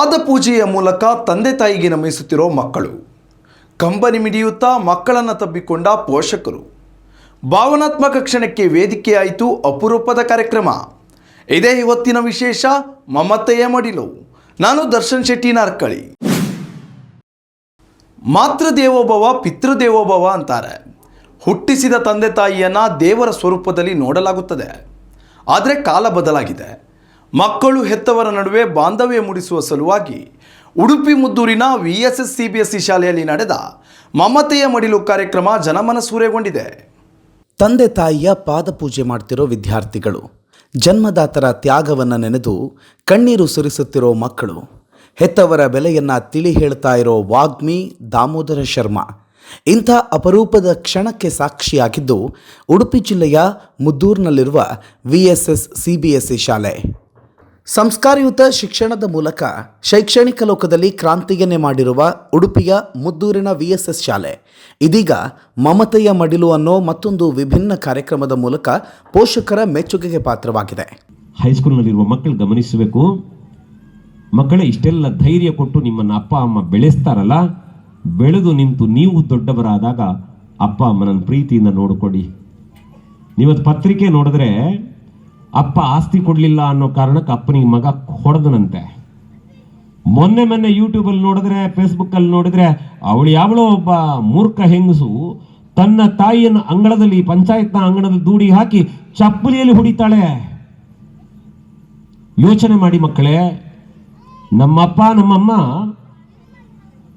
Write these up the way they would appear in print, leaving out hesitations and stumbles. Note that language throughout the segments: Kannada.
ಪಾದಪೂಜೆಯ ಮೂಲಕ ತಂದೆ ತಾಯಿಗೆ ನಮಿಸುತ್ತಿರೋ ಮಕ್ಕಳು, ಕಂಬನಿ ಮಿಡಿಯುತ್ತಾ ಮಕ್ಕಳನ್ನು ತಬ್ಬಿಕೊಂಡ ಪೋಷಕರು. ಭಾವನಾತ್ಮಕ ಕ್ಷಣಕ್ಕೆ ವೇದಿಕೆಯಾಯಿತು ಅಪರೂಪದ ಕಾರ್ಯಕ್ರಮ. ಇದೇ ಇವತ್ತಿನ ವಿಶೇಷ, ಮಮತೆಯ ಮಡಿಲು. ನಾನು ದರ್ಶನ್ ಶೆಟ್ಟಿ ನಾರ್ಕಳಿ. ಮಾತೃದೇವೋಭವ ಪಿತೃದೇವೋಭವ ಅಂತಾರೆ. ಹುಟ್ಟಿಸಿದ ತಂದೆ ತಾಯಿಯನ್ನು ದೇವರ ಸ್ವರೂಪದಲ್ಲಿ ನೋಡಲಾಗುತ್ತದೆ. ಆದರೆ ಕಾಲ ಬದಲಾಗಿದೆ. ಮಕ್ಕಳು ಹೆತ್ತವರ ನಡುವೆ ಬಾಂಧವ್ಯ ಮೂಡಿಸುವ ಸಲುವಾಗಿ ಉಡುಪಿ ಮುದ್ದೂರಿನ VSS CBSE ಶಾಲೆಯಲ್ಲಿ ನಡೆದ ಮಮತೆಯ ಮಡಿಲು ಕಾರ್ಯಕ್ರಮ ಜನಮನಸೂರೆಗೊಂಡಿದೆ. ತಂದೆ ತಾಯಿಯ ಪಾದಪೂಜೆ ಮಾಡ್ತಿರೋ ವಿದ್ಯಾರ್ಥಿಗಳು, ಜನ್ಮದಾತರ ತ್ಯಾಗವನ್ನು ನೆನೆದು ಕಣ್ಣೀರು ಸುರಿಸುತ್ತಿರೋ ಮಕ್ಕಳು, ಹೆತ್ತವರ ಬೆಲೆಯನ್ನು ತಿಳಿ ಹೇಳ್ತಾ ಇರೋ ವಾಗ್ಮಿ ದಾಮೋದರ ಶರ್ಮಾ, ಇಂಥ ಅಪರೂಪದ ಕ್ಷಣಕ್ಕೆ ಸಾಕ್ಷಿಯಾಗಿದ್ದು ಉಡುಪಿ ಜಿಲ್ಲೆಯ ಮುದ್ದೂರಿನಲ್ಲಿರುವ VSS CBSE ಶಾಲೆ. ಸಂಸ್ಕಾರಯುತ ಶಿಕ್ಷಣದ ಮೂಲಕ ಶೈಕ್ಷಣಿಕ ಲೋಕದಲ್ಲಿ ಕ್ರಾಂತಿಯನ್ನೇ ಮಾಡಿರುವ ಉಡುಪಿಯ ಮುದ್ದೂರಿನ VSS ಶಾಲೆ ಇದೀಗ ಮಮತೆಯ ಮಡಿಲು ಅನ್ನೋ ಮತ್ತೊಂದು ವಿಭಿನ್ನ ಕಾರ್ಯಕ್ರಮದ ಮೂಲಕ ಪೋಷಕರ ಮೆಚ್ಚುಗೆಗೆ ಪಾತ್ರವಾಗಿದೆ. ಹೈಸ್ಕೂಲ್ನಲ್ಲಿರುವ ಮಕ್ಕಳು ಗಮನಿಸಬೇಕು, ಮಕ್ಕಳೇ ಇಷ್ಟೆಲ್ಲ ಧೈರ್ಯ ಕೊಟ್ಟು ನಿಮ್ಮನ್ನು ಅಪ್ಪ ಅಮ್ಮ ಬೆಳೆಸ್ತಾರಲ್ಲ, ಬೆಳೆದು ನಿಂತು ನೀವು ದೊಡ್ಡವರಾದಾಗ ಅಪ್ಪ ಅಮ್ಮನ ಪ್ರೀತಿಯಿಂದ ನೋಡಿಕೊಡಿ. ನೀವತ್ತು ಪತ್ರಿಕೆ ನೋಡಿದ್ರೆ ಅಪ್ಪ ಆಸ್ತಿ ಕೊಡಲಿಲ್ಲ ಅನ್ನೋ ಕಾರಣಕ್ಕೆ ಅಪ್ಪನಿಗೆ ಮಗ ಹೊಡೆದನಂತೆ. ಮೊನ್ನೆ ಯೂಟ್ಯೂಬಲ್ಲಿ ನೋಡಿದ್ರೆ, ಫೇಸ್ಬುಕ್ಕಲ್ಲಿ ನೋಡಿದ್ರೆ, ಯಾವಳೋ ಒಬ್ಬ ಮೂರ್ಖ ಹೆಂಗಸು ತನ್ನ ತಾಯಿಯನ್ನು ಅಂಗಳದಲ್ಲಿ, ಪಂಚಾಯತ್ನ ಅಂಗಣದಲ್ಲಿ ದೂಡಿ ಹಾಕಿ ಚಪ್ಪಲಿಯಲ್ಲಿ ಹೊಡಿತಾಳೆ. ಯೋಚನೆ ಮಾಡಿ ಮಕ್ಕಳೇ, ನಮ್ಮಪ್ಪ ನಮ್ಮಮ್ಮ,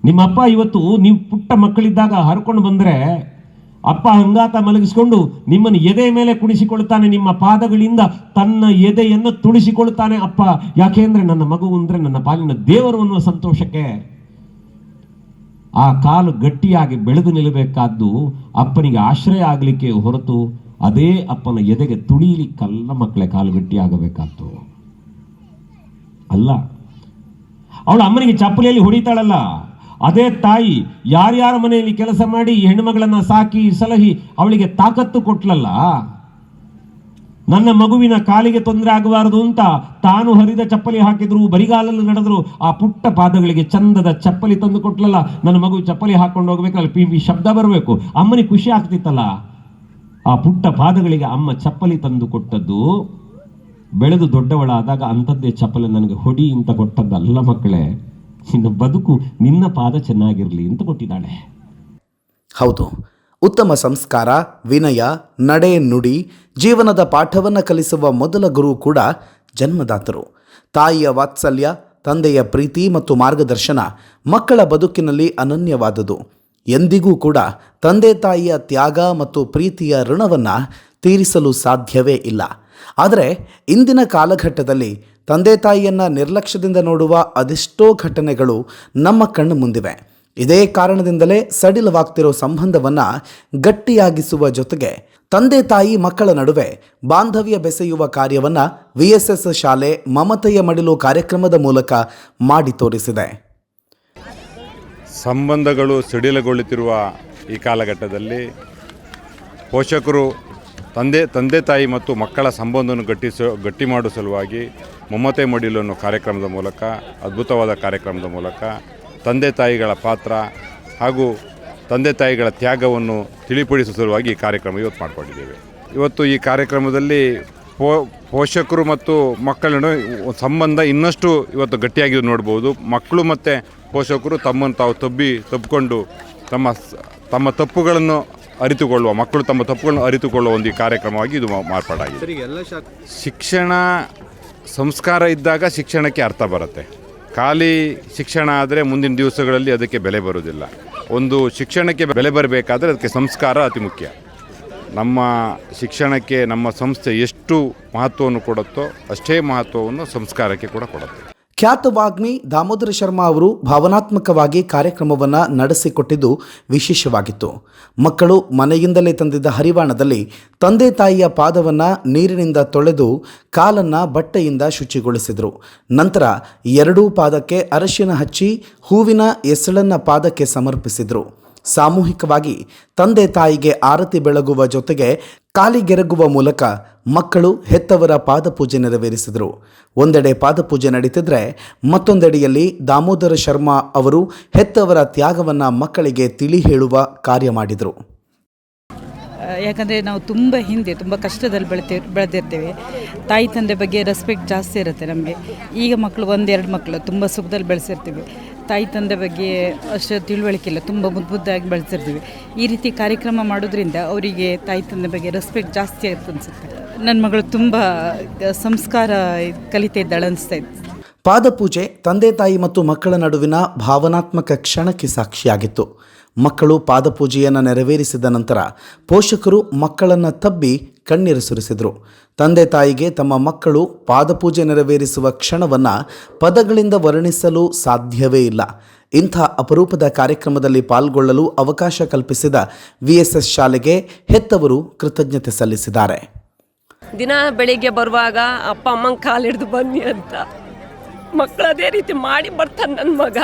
ನಿಮ್ಮಪ್ಪ ಇವತ್ತು ನೀವು ಪುಟ್ಟ ಮಕ್ಕಳಿದ್ದಾಗ ಹರ್ಕೊಂಡು ಬಂದರೆ ಅಪ್ಪ ಹಂಗಾತ ಮಲಗಿಸ್ಕೊಂಡು ನಿಮ್ಮನ್ನು ಎದೆ ಮೇಲೆ ಕುಣಿಸಿಕೊಳ್ತಾನೆ, ನಿಮ್ಮ ಪಾದಗಳಿಂದ ತನ್ನ ಎದೆಯನ್ನು ತುಳಿಸಿಕೊಳ್ತಾನೆ ಅಪ್ಪ. ಯಾಕೆಂದ್ರೆ ನನ್ನ ಮಗು ಅಂದ್ರೆ ನನ್ನ ಪಾಲಿನ ದೇವರು ಅನ್ನುವ ಸಂತೋಷಕ್ಕೆ. ಆ ಕಾಲು ಗಟ್ಟಿಯಾಗಿ ಬೆಳೆದು ನಿಲ್ಲಬೇಕಾದ್ದು ಅಪ್ಪನಿಗೆ ಆಶ್ರಯ ಆಗಲಿಕ್ಕೆ ಹೊರತು ಅದೇ ಅಪ್ಪನ ಎದೆಗೆ ತುಳಿಲಿಕ್ಕಲ್ಲ ಮಕ್ಕಳೇ ಕಾಲು ಗಟ್ಟಿಯಾಗಬೇಕಾದ್ದು ಅಲ್ಲ. ಅವಳು ಅಮ್ಮನಿಗೆ ಚಪ್ಪಲಿಯಲ್ಲಿ ಹೊಡಿತಾಳಲ್ಲ, ಅದೇ ತಾಯಿ ಯಾರ್ಯಾರ ಮನೆಯಲ್ಲಿ ಕೆಲಸ ಮಾಡಿ ಹೆಣ್ಣುಮಗಳನ್ನ ಸಾಕಿ ಸಲಹಿ ಅವಳಿಗೆ ತಾಕತ್ತು ಕೊಟ್ಲಲ್ಲ, ನನ್ನ ಮಗುವಿನ ಕಾಲಿಗೆ ತೊಂದರೆ ಆಗಬಾರದು ಅಂತ ತಾನು ಹರಿದ ಚಪ್ಪಲಿ ಹಾಕಿದ್ರು, ಬರಿಗಾಲಲ್ಲಿ ನಡೆದ್ರು, ಆ ಪುಟ್ಟ ಪಾದಗಳಿಗೆ ಚಂದದ ಚಪ್ಪಲಿ ತಂದು ಕೊಟ್ಲಲ್ಲ. ನನ್ನ ಮಗು ಚಪ್ಪಲಿ ಹಾಕೊಂಡು ಹೋಗ್ಬೇಕಲ್ಲ, ಪಿ ಶಬ್ದ ಬರಬೇಕು, ಅಮ್ಮನಿಗೆ ಖುಷಿ ಆಗ್ತಿತ್ತಲ್ಲ. ಆ ಪುಟ್ಟ ಪಾದಗಳಿಗೆ ಅಮ್ಮ ಚಪ್ಪಲಿ ತಂದು ಕೊಟ್ಟದ್ದು ಬೆಳೆದು ದೊಡ್ಡವಳಾದಾಗ ಅಂಥದ್ದೇ ಚಪ್ಪಲಿ ನನಗೆ ಹೊಡಿ ಅಂತ ಕೊಟ್ಟದ್ದಲ್ಲ ಮಕ್ಕಳೇ. ನಿನ್ನ ಬದುಕು, ನಿನ್ನ ಪಾದ ಚೆನ್ನಾಗಿರಲಿ ಅಂತ ಕೊಟ್ಟಿದ್ದಾಳೆ. ಹೌದು, ಉತ್ತಮ ಸಂಸ್ಕಾರ, ವಿನಯ, ನಡೆ, ನುಡಿ, ಜೀವನದ ಪಾಠವನ್ನು ಕಲಿಸುವ ಮೊದಲ ಗುರು ಕೂಡ ಜನ್ಮದಾತರು. ತಾಯಿಯ ವಾತ್ಸಲ್ಯ, ತಂದೆಯ ಪ್ರೀತಿ ಮತ್ತು ಮಾರ್ಗದರ್ಶನ ಮಕ್ಕಳ ಬದುಕಿನಲ್ಲಿ ಅನನ್ಯವಾದುದು. ಎಂದಿಗೂ ಕೂಡ ತಂದೆ ತಾಯಿಯ ತ್ಯಾಗ ಮತ್ತು ಪ್ರೀತಿಯ ಋಣವನ್ನು ತೀರಿಸಲು ಸಾಧ್ಯವೇ ಇಲ್ಲ. ಆದರೆ ಇಂದಿನ ಕಾಲಘಟ್ಟದಲ್ಲಿ ತಂದೆ ತಾಯಿಯನ್ನು ನಿರ್ಲಕ್ಷ್ಯದಿಂದ ನೋಡುವ ಅದೆಷ್ಟೋ ಘಟನೆಗಳು ನಮ್ಮ ಕಣ್ಣು ಮುಂದಿವೆ. ಇದೇ ಕಾರಣದಿಂದಲೇ ಸಡಿಲವಾಗ್ತಿರೋ ಸಂಬಂಧವನ್ನು ಗಟ್ಟಿಯಾಗಿಸುವ ಜೊತೆಗೆ ತಂದೆ ತಾಯಿ ಮಕ್ಕಳ ನಡುವೆ ಬಾಂಧವ್ಯ ಬೆಸೆಯುವ ಕಾರ್ಯವನ್ನು VSS ಶಾಲೆ ಮಮತೆಯ ಮಡಿಲು ಕಾರ್ಯಕ್ರಮದ ಮೂಲಕ ಮಾಡಿ ತೋರಿಸಿದೆ. ಸಂಬಂಧಗಳು ಸಡಿಲಗೊಳ್ಳುತ್ತಿರುವ ಈ ಕಾಲಘಟ್ಟದಲ್ಲಿ ಪೋಷಕರು ತಂದೆ ತಾಯಿ ಮತ್ತು ಮಕ್ಕಳ ಸಂಬಂಧವನ್ನು ಗಟ್ಟಿ ಮಾಡುವ ಸಲುವಾಗಿ ಮಮತೆ ಮಡಿಲು ಅನ್ನೋ ಕಾರ್ಯಕ್ರಮದ ಮೂಲಕ, ಅದ್ಭುತವಾದ ಕಾರ್ಯಕ್ರಮದ ಮೂಲಕ ತಂದೆ ತಾಯಿಗಳ ಪಾತ್ರ ಹಾಗೂ ತಂದೆ ತಾಯಿಗಳ ತ್ಯಾಗವನ್ನು ತಿಳಿಪಡಿಸುವ ಸಲುವಾಗಿ ಈ ಕಾರ್ಯಕ್ರಮ ಇವತ್ತು ಮಾಡಿಕೊಂಡಿದ್ದೇವೆ. ಇವತ್ತು ಈ ಕಾರ್ಯಕ್ರಮದಲ್ಲಿ ಪೋಷಕರು ಮತ್ತು ಮಕ್ಕಳ ಸಂಬಂಧ ಇನ್ನಷ್ಟು ಇವತ್ತು ಗಟ್ಟಿಯಾಗಿ ನೋಡ್ಬೋದು. ಮಕ್ಕಳು ಮತ್ತು ಪೋಷಕರು ತಮ್ಮನ್ನು ತಾವು ತಬ್ಬಿಕೊಂಡು ತಮ್ಮ ತಪ್ಪುಗಳನ್ನು ಅರಿತುಕೊಳ್ಳುವ, ಮಕ್ಕಳು ತಮ್ಮ ತಪ್ಪುಗಳನ್ನು ಅರಿತುಕೊಳ್ಳುವ ಒಂದು ಕಾರ್ಯಕ್ರಮವಾಗಿ ಇದು ಮಾರ್ಪಾಡಾಗಿದೆ. ಶಿಕ್ಷಣ ಸಂಸ್ಕಾರ ಇದ್ದಾಗ ಶಿಕ್ಷಣಕ್ಕೆ ಅರ್ಥ ಬರುತ್ತೆ. ಖಾಲಿ ಶಿಕ್ಷಣ ಆದರೆ ಮುಂದಿನ ದಿವಸಗಳಲ್ಲಿ ಅದಕ್ಕೆ ಬೆಲೆ ಬರುವುದಿಲ್ಲ. ಒಂದು ಶಿಕ್ಷಣಕ್ಕೆ ಬೆಲೆ ಬರಬೇಕಾದ್ರೆ ಅದಕ್ಕೆ ಸಂಸ್ಕಾರ ಅತಿ ಮುಖ್ಯ. ನಮ್ಮ ಶಿಕ್ಷಣಕ್ಕೆ ನಮ್ಮ ಸಂಸ್ಥೆ ಎಷ್ಟು ಮಹತ್ವವನ್ನು ಕೊಡುತ್ತೋ ಅಷ್ಟೇ ಮಹತ್ವವನ್ನು ಸಂಸ್ಕಾರಕ್ಕೆ ಕೂಡ ಕೊಡುತ್ತೆ. ಖ್ಯಾತ ವಾಗ್ಮಿ ದಾಮೋದರ ಶರ್ಮಾ ಅವರು ಭಾವನಾತ್ಮಕವಾಗಿ ಕಾರ್ಯಕ್ರಮವನ್ನು ನಡೆಸಿಕೊಟ್ಟಿದ್ದು ವಿಶೇಷವಾಗಿತ್ತು. ಮಕ್ಕಳು ಮನೆಯಿಂದಲೇ ತಂದಿದ್ದ ಹರಿವಾಣದಲ್ಲಿ ತಂದೆ ತಾಯಿಯ ಪಾದವನ್ನು ನೀರಿನಿಂದ ತೊಳೆದು ಕಾಲನ್ನು ಬಟ್ಟೆಯಿಂದ ಶುಚಿಗೊಳಿಸಿದರು. ನಂತರ ಎರಡೂ ಪಾದಕ್ಕೆ ಅರಶಿನ ಹಚ್ಚಿ ಹೂವಿನ ಎಸಳನ್ನು ಪಾದಕ್ಕೆ ಸಮರ್ಪಿಸಿದರು. ಸಾಮೂಹಿಕವಾಗಿ ತಂದೆ ತಾಯಿಗೆ ಆರತಿ ಬೆಳಗುವ ಜೊತೆಗೆ ಕಾಲಿಗೆರಗುವ ಮೂಲಕ ಮಕ್ಕಳು ಹೆತ್ತವರ ಪಾದಪೂಜೆ ನೆರವೇರಿಸಿದರು. ಒಂದೆಡೆ ಪಾದಪೂಜೆ ನಡೀತಿದ್ರೆ ಮತ್ತೊಂದೆಡೆಯಲ್ಲಿ ದಾಮೋದರ ಶರ್ಮಾ ಅವರು ಹೆತ್ತವರ ತ್ಯಾಗವನ್ನು ಮಕ್ಕಳಿಗೆ ತಿಳಿ ಹೇಳುವ ಕಾರ್ಯ ಮಾಡಿದರು. ಯಾಕಂದರೆ ನಾವು ತುಂಬ ಹಿಂದೆ ತುಂಬ ಕಷ್ಟದಲ್ಲಿ ಬೆಳೆದಿರ್ತೇವೆ. ತಾಯಿ ತಂದೆ ಬಗ್ಗೆ ರೆಸ್ಪೆಕ್ಟ್ ಜಾಸ್ತಿ ಇರುತ್ತೆ ನಮಗೆ. ಈಗ ಮಕ್ಕಳು ಒಂದೆರಡು ಮಕ್ಕಳು ತುಂಬ ಸುಖದಲ್ಲಿ ಬೆಳೆಸಿರ್ತೀವಿ. ತಾಯಿ ತಂದೆ ಬಗ್ಗೆ ಅಷ್ಟು ತಿಳುವಳಿಕೆ ಇಲ್ಲ, ತುಂಬ ಮುದ್ದಾಗಿ ಬೆಳೆಸಿರ್ತೀವಿ. ಈ ರೀತಿ ಕಾರ್ಯಕ್ರಮ ಮಾಡೋದ್ರಿಂದ ಅವರಿಗೆ ತಾಯಿ ತಂದೆ ಬಗ್ಗೆ ರೆಸ್ಪೆಕ್ಟ್ ಜಾಸ್ತಿ ಆಯ್ತು ಅನಿಸುತ್ತೆ. ನನ್ನ ಮಗಳು ತುಂಬ ಸಂಸ್ಕಾರ ಕಲಿತಾ ಇದ್ದಾಳೆ ಅನಿಸ್ತಾ ಇತ್ತು. ಪಾದಪೂಜೆ ತಂದೆ ತಾಯಿ ಮತ್ತು ಮಕ್ಕಳ ನಡುವಿನ ಭಾವನಾತ್ಮಕ ಕ್ಷಣಕ್ಕೆ ಸಾಕ್ಷಿಯಾಗಿತ್ತು. ಮಕ್ಕಳು ಪಾದಪೂಜೆಯನ್ನು ನೆರವೇರಿಸಿದ ನಂತರ ಪೋಷಕರು ಮಕ್ಕಳನ್ನು ತಬ್ಬಿ ಕಣ್ಣೀರು ಸುರಿಸಿದರು. ತಂದೆ ತಾಯಿಗೆ ತಮ್ಮ ಮಕ್ಕಳು ಪಾದಪೂಜೆ ನೆರವೇರಿಸುವ ಕ್ಷಣವನ್ನು ಪದಗಳಿಂದ ವರ್ಣಿಸಲು ಸಾಧ್ಯವೇ ಇಲ್ಲ. ಇಂಥ ಅಪರೂಪದ ಕಾರ್ಯಕ್ರಮದಲ್ಲಿ ಪಾಲ್ಗೊಳ್ಳಲು ಅವಕಾಶ ಕಲ್ಪಿಸಿದ VSS ಶಾಲೆಗೆ ಹೆತ್ತವರು ಕೃತಜ್ಞತೆ ಸಲ್ಲಿಸಿದ್ದಾರೆ. ದಿನ ಬೆಳಿಗ್ಗೆ ಬರುವಾಗ ಅಪ್ಪ ಅಮ್ಮಂಗೆ ಕಾಲಿಡ್ದು ಬನ್ನಿ ಅಂತ ಮಕ್ಕಳು ಅದೇ ರೀತಿ ಮಾಡಿ ಬರ್ತಾನೆ ನನ್ನ ಮಗ.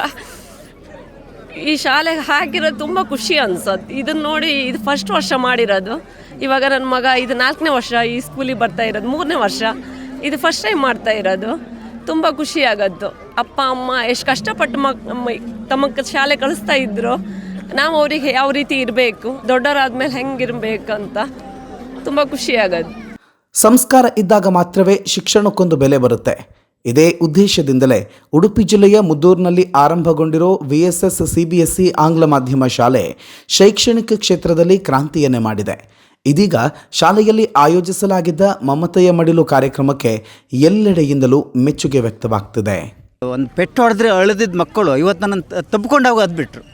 ಈ ಶಾಲೆಗೆ ಹಾಕಿರೋದು ತುಂಬ ಖುಷಿ ಅನ್ಸತ್ತೆ. ಇದನ್ನು ನೋಡಿ ಇದು ಫಸ್ಟ್ ವರ್ಷ ಮಾಡಿರೋದು. ಇವಾಗ ನನ್ನ ಮಗ ಇದು 4ನೇ ವರ್ಷ ಈ ಸ್ಕೂಲಿಗೆ ಬರ್ತಾ ಇರೋದು, 3ನೇ ವರ್ಷ ಇದು ಫಸ್ಟ್ ಟೈಮ್ ಮಾಡ್ತಾ ಇರೋದು. ತುಂಬ ಖುಷಿ ಆಗೋದು. ಅಪ್ಪ ಅಮ್ಮ ಎಷ್ಟು ಕಷ್ಟಪಟ್ಟು ತಮ್ಮ ಶಾಲೆ ಕಳಿಸ್ತಾ ಇದ್ರು. ನಾವು ಅವರಿಗೆ ಯಾವ ರೀತಿ ಇರಬೇಕು, ದೊಡ್ಡವರಾದ್ಮೇಲೆ ಹೆಂಗಿರಬೇಕು ಅಂತ ತುಂಬ ಖುಷಿ ಆಗೋದು. ಸಂಸ್ಕಾರ ಇದ್ದಾಗ ಮಾತ್ರವೇ ಶಿಕ್ಷಣಕ್ಕೊಂದು ಬೆಲೆ ಬರುತ್ತೆ. ಇದೇ ಉದ್ದೇಶದಿಂದಲೇ ಉಡುಪಿ ಜಿಲ್ಲೆಯ ಮುದ್ದೂರಿನಲ್ಲಿ ಆರಂಭಗೊಂಡಿರೋ VSS CBSE ಆಂಗ್ಲ ಮಾಧ್ಯಮ ಶಾಲೆ ಶೈಕ್ಷಣಿಕ ಕ್ಷೇತ್ರದಲ್ಲಿ ಕ್ರಾಂತಿಯನ್ನೇ ಮಾಡಿದೆ. ಇದೀಗ ಶಾಲೆಯಲ್ಲಿ ಆಯೋಜಿಸಲಾಗಿದ್ದ ಮಮತೆಯ ಮಡಿಲು ಕಾರ್ಯಕ್ರಮಕ್ಕೆ ಎಲ್ಲೆಡೆಯಿಂದಲೂ ಮೆಚ್ಚುಗೆ ವ್ಯಕ್ತವಾಗ್ತಿದೆ. ಒಂದು ಪೆಟ್ಟು ಹೊಡೆದ್ರೆ ಅಳದಿದ್ದ ಮಕ್ಕಳು ಇವತ್ತು ನನ್ನ ತಬ್ಕೊಂಡು ಹೋಗೋದು ಬಿಟ್ಟರು.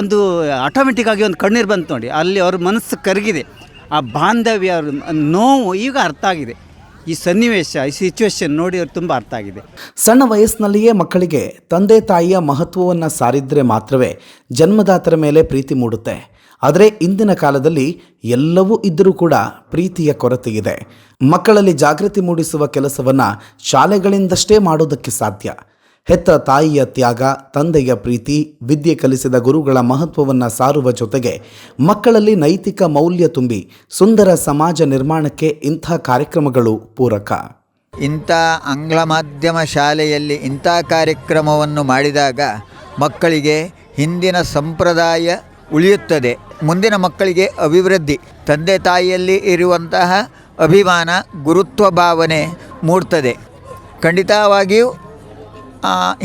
ಒಂದು ಆಟೋಮೆಟಿಕ್ಕಾಗಿ ಒಂದು ಕಣ್ಣೀರು ಬಂತು ನೋಡಿ, ಅಲ್ಲಿ ಅವ್ರ ಮನಸ್ಸು ಕರಗಿದೆ. ಆ ಬಾಂಧವ್ಯ ನೋವು ಈಗ ಅರ್ಥ ಆಗಿದೆ. ಈ ಸನ್ನಿವೇಶ, ಈ ಸಿಚುವೇಶನ್ ನೋಡಿ ಅವ್ರು ತುಂಬ ಅರ್ಥ ಆಗಿದೆ. ಸಣ್ಣ ವಯಸ್ಸಿನಲ್ಲಿಯೇ ಮಕ್ಕಳಿಗೆ ತಂದೆ ತಾಯಿಯ ಮಹತ್ವವನ್ನು ಸಾರಿದ್ರೆ ಮಾತ್ರವೇ ಜನ್ಮದಾತರ ಮೇಲೆ ಪ್ರೀತಿ ಮೂಡುತ್ತೆ. ಆದರೆ ಇಂದಿನ ಕಾಲದಲ್ಲಿ ಎಲ್ಲವೂ ಇದ್ದರೂ ಕೂಡ ಪ್ರೀತಿಯ ಕೊರತೆ ಇದೆ. ಮಕ್ಕಳಲ್ಲಿ ಜಾಗೃತಿ ಮೂಡಿಸುವ ಕೆಲಸವನ್ನು ಶಾಲೆಗಳಿಂದಷ್ಟೇ ಮಾಡೋದಕ್ಕೆ ಸಾಧ್ಯ. ಹೆತ್ತ ತಾಯಿಯ ತ್ಯಾಗ, ತಂದೆಯ ಪ್ರೀತಿ, ವಿದ್ಯೆ ಕಲಿಸಿದ ಗುರುಗಳ ಮಹತ್ವವನ್ನು ಸಾರುವ ಜೊತೆಗೆ ಮಕ್ಕಳಲ್ಲಿ ನೈತಿಕ ಮೌಲ್ಯ ತುಂಬಿ ಸುಂದರ ಸಮಾಜ ನಿರ್ಮಾಣಕ್ಕೆ ಇಂಥ ಕಾರ್ಯಕ್ರಮಗಳು ಪೂರಕ. ಇಂಥ ಆಂಗ್ಲ ಮಾಧ್ಯಮ ಶಾಲೆಯಲ್ಲಿ ಇಂಥ ಕಾರ್ಯಕ್ರಮವನ್ನು ಮಾಡಿದಾಗ ಮಕ್ಕಳಿಗೆ ಹಿಂದಿನ ಸಂಪ್ರದಾಯ ಉಳಿಯುತ್ತದೆ. ಮುಂದಿನ ಮಕ್ಕಳಿಗೆ ಅಭಿವೃದ್ಧಿ, ತಂದೆ ತಾಯಿಯಲ್ಲಿ ಇರುವಂತಹ ಅಭಿಮಾನ, ಗುರುತ್ವ ಭಾವನೆ ಮೂಡ್ತದೆ. ಖಂಡಿತವಾಗಿಯೂ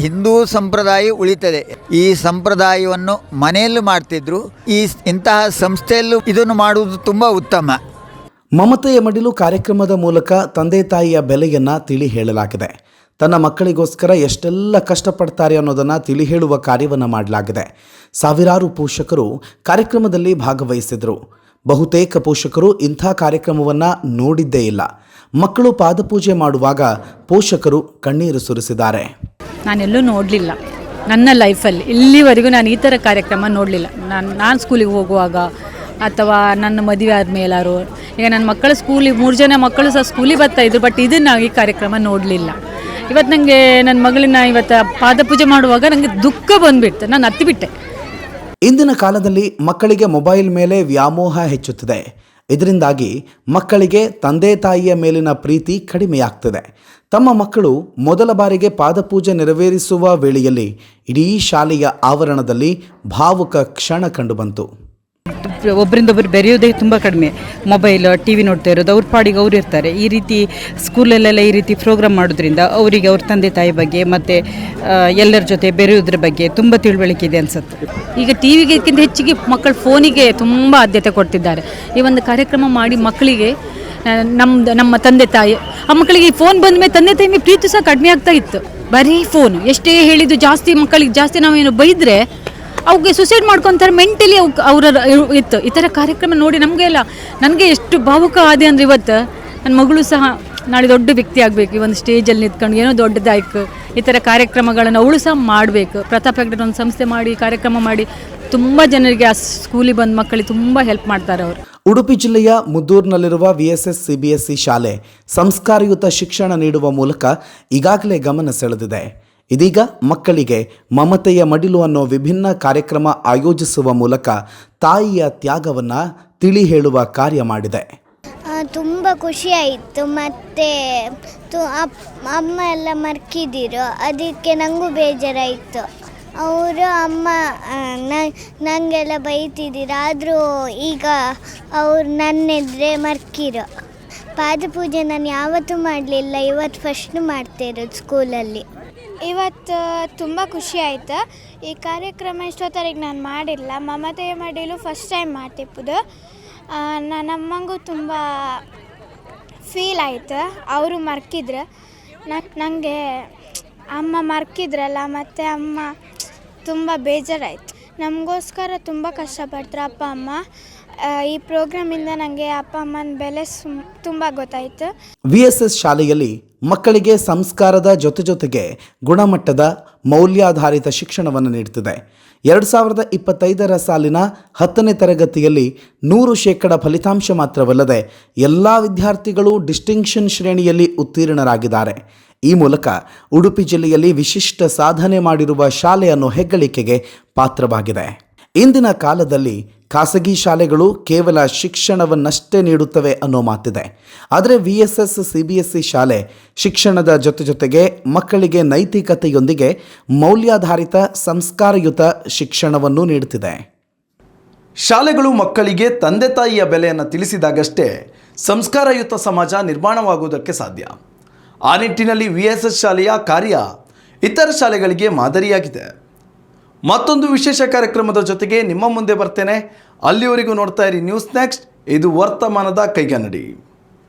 ಹಿಂದೂ ಸಂಪ್ರದಾಯ ಉಳಿತದೆ. ಈ ಸಂಪ್ರದಾಯವನ್ನು ಮನೆಯಲ್ಲೂ ಮಾಡ್ತಿದ್ರು, ಇಂತಹ ಸಂಸ್ಥೆಯಲ್ಲೂ ಇದನ್ನು ಮಾಡುವುದು ತುಂಬ ಉತ್ತಮ. ಮಮತೆಯ ಮಡಿಲು ಕಾರ್ಯಕ್ರಮದ ಮೂಲಕ ತಂದೆ ತಾಯಿಯ ಬೆಲೆಯನ್ನು ತಿಳಿ ಹೇಳಲಾಗಿದೆ. ತನ್ನ ಮಕ್ಕಳಿಗೋಸ್ಕರ ಎಷ್ಟೆಲ್ಲ ಕಷ್ಟಪಡ್ತಾರೆ ಅನ್ನೋದನ್ನು ತಿಳಿ ಹೇಳುವ ಕಾರ್ಯವನ್ನು ಮಾಡಲಾಗಿದೆ. ಸಾವಿರಾರು ಪೋಷಕರು ಕಾರ್ಯಕ್ರಮದಲ್ಲಿ ಭಾಗವಹಿಸಿದರು. ಬಹುತೇಕ ಪೋಷಕರು ಇಂಥ ಕಾರ್ಯಕ್ರಮವನ್ನು ನೋಡಿದ್ದೇ ಇಲ್ಲ. ಮಕ್ಕಳು ಪಾದಪೂಜೆ ಮಾಡುವಾಗ ಪೋಷಕರು ಕಣ್ಣೀರು ಸುರಿಸಿದ್ದಾರೆ. ನಾನೆಲ್ಲೂ ನೋಡಲಿಲ್ಲ ನನ್ನ ಲೈಫಲ್ಲಿ, ಇಲ್ಲಿವರೆಗೂ ನಾನು ಈ ಥರ ಕಾರ್ಯಕ್ರಮ ನೋಡಲಿಲ್ಲ. ನಾನು ಸ್ಕೂಲಿಗೆ ಹೋಗುವಾಗ ಅಥವಾ ನನ್ನ ಮದುವೆ ಆದಮೇಲಾರು, ಈಗ ನನ್ನ ಮಕ್ಕಳ ಸ್ಕೂಲಿಗೆ 3 ಜನ ಮಕ್ಕಳು ಸಹ ಸ್ಕೂಲಿಗೆ ಬರ್ತಾಯಿದ್ರು. ಬಟ್ ಇದನ್ನು ಈ ಕಾರ್ಯಕ್ರಮ ನೋಡಲಿಲ್ಲ. ಇವತ್ತು ನನಗೆ ನನ್ನ ಮಗಳನ್ನ ಇವತ್ತು ಪಾದಪೂಜೆ ಮಾಡುವಾಗ ನನಗೆ ದುಃಖ ಬಂದುಬಿಡ್ತು. ನಾನು ಹತ್ತಿಬಿಟ್ಟೆ. ಇಂದಿನ ಕಾಲದಲ್ಲಿ ಮಕ್ಕಳಿಗೆ ಮೊಬೈಲ್ ಮೇಲೆ ವ್ಯಾಮೋಹ ಹೆಚ್ಚುತ್ತದೆ. ಇದರಿಂದಾಗಿ ಮಕ್ಕಳಿಗೆ ತಂದೆ ತಾಯಿಯ ಮೇಲಿನ ಪ್ರೀತಿ ಕಡಿಮೆಯಾಗ್ತದೆ. ತಮ್ಮ ಮಕ್ಕಳು ಮೊದಲ ಬಾರಿಗೆ ಪಾದಪೂಜೆ ನೆರವೇರಿಸುವ ವೇಳೆಯಲ್ಲಿ ಇಡೀ ಶಾಲೆಯ ಆವರಣದಲ್ಲಿ ಭಾವುಕ ಕ್ಷಣ ಕಂಡುಬಂತು. ಒಬ್ಬರಿಂದೊಬ್ಬರು ಬೆರೆಯೋದೇ ತುಂಬ ಕಡಿಮೆ. ಮೊಬೈಲ್, TV ನೋಡ್ತಾ ಇರೋದು, ಅವ್ರ ಪಾಡಿಗೆ ಅವ್ರು ಇರ್ತಾರೆ. ಈ ರೀತಿ ಸ್ಕೂಲಲ್ಲೆಲ್ಲ ಈ ರೀತಿ ಪ್ರೋಗ್ರಾಮ್ ಮಾಡೋದ್ರಿಂದ ಅವರಿಗೆ ಅವ್ರ ತಂದೆ ತಾಯಿ ಬಗ್ಗೆ ಮತ್ತು ಎಲ್ಲರ ಜೊತೆ ಬೆರೆಯೋದ್ರ ಬಗ್ಗೆ ತುಂಬ ತಿಳುವಳಿಕೆ ಇದೆ ಅನಿಸುತ್ತೆ. ಈಗ TVಗಿಂತ ಹೆಚ್ಚಿಗೆ ಮಕ್ಕಳು ಫೋನಿಗೆ ತುಂಬ ಆದ್ಯತೆ ಕೊಡ್ತಿದ್ದಾರೆ. ಈ ಒಂದು ಕಾರ್ಯಕ್ರಮ ಮಾಡಿ ಮಕ್ಕಳಿಗೆ ನಮ್ಮ ತಂದೆ ತಾಯಿ, ಆ ಮಕ್ಕಳಿಗೆ ಈ ಫೋನ್ ಬಂದ ಮೇಲೆ ತಂದೆ ತಾಯಿ ಪ್ರೀತಿ ಸಹ ಕಡಿಮೆ ಆಗ್ತಾ ಇತ್ತು. ಬರೀ ಫೋನ್ ಎಷ್ಟೇ ಹೇಳಿದ್ದು ಜಾಸ್ತಿ ಮಕ್ಕಳಿಗೆ ಜಾಸ್ತಿ ನಾವೇನು ಬೈದರೆ ಅವ್ಗೆ ಸುಸೈಡ್ ಮಾಡ್ಕೊತಾರೆ, ಮೆಂಟಲಿ ಅವರ ಇತ್ತು. ಈ ಥರ ಕಾರ್ಯಕ್ರಮ ನೋಡಿ ನನಗೆ ಎಷ್ಟು ಭಾವುಕ ಆದೆ ಅಂದರೆ ಇವತ್ತು ನನ್ನ ಮಗಳು ಸಹ ನಾಳೆ ದೊಡ್ಡ ವ್ಯಕ್ತಿ ಆಗಬೇಕು. ಈ ಒಂದು ಸ್ಟೇಜಲ್ಲಿ ನಿಂತ್ಕೊಂಡು ಏನೋ ದೊಡ್ಡದಾಯ್ತು ಈ ಥರ ಕಾರ್ಯಕ್ರಮಗಳನ್ನು ಅವಳು ಸಹ ಮಾಡಬೇಕು. ಪ್ರತಾಪ್ ಹೆಗ್ಡೆ ಒಂದು ಸಂಸ್ಥೆ ಮಾಡಿ ಕಾರ್ಯಕ್ರಮ ಮಾಡಿ ತುಂಬ ಜನರಿಗೆ ಆ ಸ್ಕೂಲಿಗೆ ಬಂದ ಮಕ್ಕಳಿಗೆ ತುಂಬ ಹೆಲ್ಪ್ ಮಾಡ್ತಾರೆ ಅವರು. ಉಡುಪಿ ಜಿಲ್ಲೆಯ ಮುದ್ದೂರಿನಲ್ಲಿರುವ VSS CBSE ಶಾಲೆ ಸಂಸ್ಕಾರಯುತ ಶಿಕ್ಷಣ ನೀಡುವ ಮೂಲಕ ಈಗಾಗಲೇ ಗಮನ ಸೆಳೆದಿದೆ. ಇದೀಗ ಮಕ್ಕಳಿಗೆ ಮಮತೆಯ ಮಡಿಲು ಅನ್ನೋ ವಿಭಿನ್ನ ಕಾರ್ಯಕ್ರಮ ಆಯೋಜಿಸುವ ಮೂಲಕ ತಾಯಿಯ ತ್ಯಾಗವನ್ನು ತಿಳಿ ಹೇಳುವ ಕಾರ್ಯ ಮಾಡಿದೆ. ತುಂಬ ಖುಷಿ ಆಯಿತು. ಮತ್ತು ಅಮ್ಮ ಎಲ್ಲ ಮರ್ಕಿದ್ದೀರು, ಅದಕ್ಕೆ ನನಗೂ ಬೇಜಾರಾಯಿತು. ಅವರು ಅಮ್ಮ ನನಗೆಲ್ಲ ಬೈತಿದ್ದೀರ, ಆದರೂ ಈಗ ಅವ್ರು ನನ್ನೆದ್ರೆ ಮರ್ಕಿರೋ. ಪಾದಪೂಜೆ ನಾನು ಯಾವತ್ತೂ ಮಾಡಲಿಲ್ಲ, ಇವತ್ತು ಫಸ್ಟ್ ಮಾಡ್ತಿರೋದು ಸ್ಕೂಲಲ್ಲಿ. ಇವತ್ತು ತುಂಬ ಖುಷಿ ಆಯಿತು. ಈ ಕಾರ್ಯಕ್ರಮ ಇಷ್ಟೊತ್ತರೆಗೆ ನಾನು ಮಾಡಿಲ್ಲ. ಮಮತೆಯ ಮಡಿಲು ಫಸ್ಟ್ ಟೈಮ್ ಮಾಡ್ತಿಪ್ಪುದು. ನನ್ನ ಅಮ್ಮಂಗೂ ತುಂಬ ಫೀಲ್ ಆಯಿತು. ಅವರು ಮರ್ಕಿದ್ರು. ನನಗೆ ಅಮ್ಮ ಮರ್ಕಿದ್ರಲ್ಲ, ಮತ್ತು ಅಮ್ಮ ತುಂಬ ಬೇಜಾರಾಯಿತು. ನಮಗೋಸ್ಕರ ತುಂಬ ಕಷ್ಟಪಡ್ತಾರೆ ಅಪ್ಪ ಅಮ್ಮ. ಈ ಪ್ರೋಗ್ರಾಮಿಂದ ನನಗೆ ಅಪ್ಪ ಅಮ್ಮನ ಬೆಲೆ ತುಂಬ ಗೊತ್ತಾಯಿತು. VSS ಶಾಲೆಯಲ್ಲಿ ಮಕ್ಕಳಿಗೆ ಸಂಸ್ಕಾರದ ಜೊತೆಗೆ ಗುಣಮಟ್ಟದ ಮೌಲ್ಯಾಧಾರಿತ ಶಿಕ್ಷಣವನ್ನು ನೀಡುತ್ತಿದೆ. 2025 ಸಾಲಿನ 10ನೇ ತರಗತಿಯಲ್ಲಿ 100% ಫಲಿತಾಂಶ ಮಾತ್ರವಲ್ಲದೆ ಎಲ್ಲ ವಿದ್ಯಾರ್ಥಿಗಳು ಡಿಸ್ಟಿಂಕ್ಷನ್ ಶ್ರೇಣಿಯಲ್ಲಿ ಉತ್ತೀರ್ಣರಾಗಿದ್ದಾರೆ. ಈ ಮೂಲಕ ಉಡುಪಿ ಜಿಲ್ಲೆಯಲ್ಲಿ ವಿಶಿಷ್ಟ ಸಾಧನೆ ಮಾಡಿರುವ ಶಾಲೆ ಅನ್ನೋ ಹೆಗ್ಗಳಿಕೆಗೆ ಪಾತ್ರವಾಗಿದೆ. ಇಂದಿನ ಕಾಲದಲ್ಲಿ ಖಾಸಗಿ ಶಾಲೆಗಳು ಕೇವಲ ಶಿಕ್ಷಣವನ್ನಷ್ಟೇ ನೀಡುತ್ತವೆ ಅನ್ನೋ ಮಾತಿದೆ. ಆದರೆ VSS CBSE ಶಾಲೆ ಶಿಕ್ಷಣದ ಜೊತೆಗೆ ಮಕ್ಕಳಿಗೆ ನೈತಿಕತೆಯೊಂದಿಗೆ ಮೌಲ್ಯಾಧಾರಿತ ಸಂಸ್ಕಾರಯುತ ಶಿಕ್ಷಣವನ್ನು ನೀಡುತ್ತಿದೆ. ಶಾಲೆಗಳು ಮಕ್ಕಳಿಗೆ ತಂದೆ ತಾಯಿಯ ಬೆಲೆಯನ್ನು ತಿಳಿಸಿದಾಗಷ್ಟೇ ಸಂಸ್ಕಾರಯುತ ಸಮಾಜ ನಿರ್ಮಾಣವಾಗುವುದಕ್ಕೆ ಸಾಧ್ಯ. ಆ ನಿಟ್ಟಿನಲ್ಲಿ VSS ಶಾಲೆಯ ಕಾರ್ಯ ಇತರ ಶಾಲೆಗಳಿಗೆ ಮಾದರಿಯಾಗಿದೆ. ಮತ್ತೊಂದು ವಿಶೇಷ ಕಾರ್ಯಕ್ರಮದ ಜೊತೆಗೆ ನಿಮ್ಮ ಮುಂದೆ ಬರ್ತೇನೆ. ಅಲ್ಲಿವರೆಗೂ ನೋಡ್ತಾ ಇರಿ ನ್ಯೂಸ್ ನೆಕ್ಸ್ಟ್. ಇದು ವರ್ತಮಾನದ ಕೈಗನ್ನಡಿ.